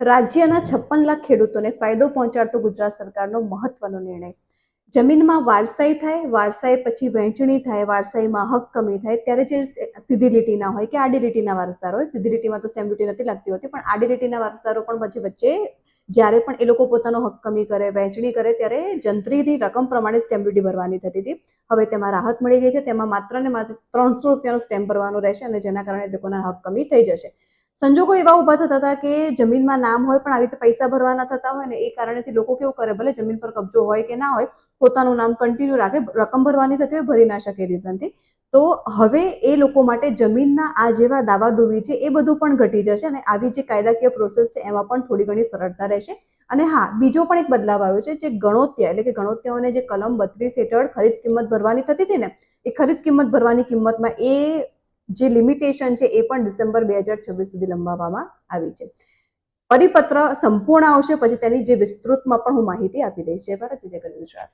રાજ્યના 56 લાખ ખેડૂતોને ફાયદો પહોંચાડતો ગુજરાત સરકારનો મહત્વનો નિર્ણય. જમીનમાં વારસાઈ થાય, વારસાઈ પછી વહેંચણી થાય, વારસાઈમાં હક કમી થાય ત્યારે જે સીધી લીટીના હોય કે આડી લીટીના વારસદાર હોય, સીધી લીટીમાં તો સ્ટેમ્પ ડ્યુટી નથી લાગતી હોતી, પણ આડી લીટીના વારસદારો પણ પછી વચ્ચે જ્યારે પણ એ લોકો પોતાનો હક કમી કરે, વહેંચણી કરે ત્યારે જંત્રીની રકમ પ્રમાણે સ્ટેમ્પ ડ્યુટી ભરવાની થતી હતી. હવે તેમાં રાહત મળી ગઈ છે. તેમાં માત્ર ને માત્ર 300 રૂપિયાનો સ્ટેમ્પ ભરવાનો રહેશે અને જેના કારણે લોકોના હક કમી થઈ જશે. સંજોગો એવા ઉભા થતા હતા કે જમીનમાં નામ હોય પણ આવી રીતે પૈસા ભરવાના થતા હોય ને એ કારણેથી લોકો કેવું કરે, ભલે જમીન પર કબજો હોય કે ના હોય, પોતાનું નામ કન્ટિન્યુ રાખે, રકમ ભરવાની થતી હોય ભરી ના શકે રીઝનથી. તો હવે એ લોકો માટે જમીનના આ જેવા દાવાદોવી છે એ બધું પણ ઘટી જશે અને આવી જે કાયદાકીય પ્રોસેસ છે એમાં પણ થોડી ઘણી સરળતા રહેશે. અને હા, બીજો પણ એક બદલાવ આવ્યો છે, જે ગણોત્યા એટલે કે ગણોત્યાઓને જે કલમ 32 હેઠળ ખરીદ કિંમત ભરવાની થતી હતી ને, એ ખરીદ કિંમત ભરવાની કિંમતમાં એ જે લિમિટેશન છે એ પણ ડિસેમ્બર 2026 સુધી લંબાવવામાં આવી છે. પરિપત્ર સંપૂર્ણ આવશે પછી તેની જે વિસ્તૃતમાં પણ હું માહિતી આપી દઈશ. જય ભારત, જય ગુજરાત.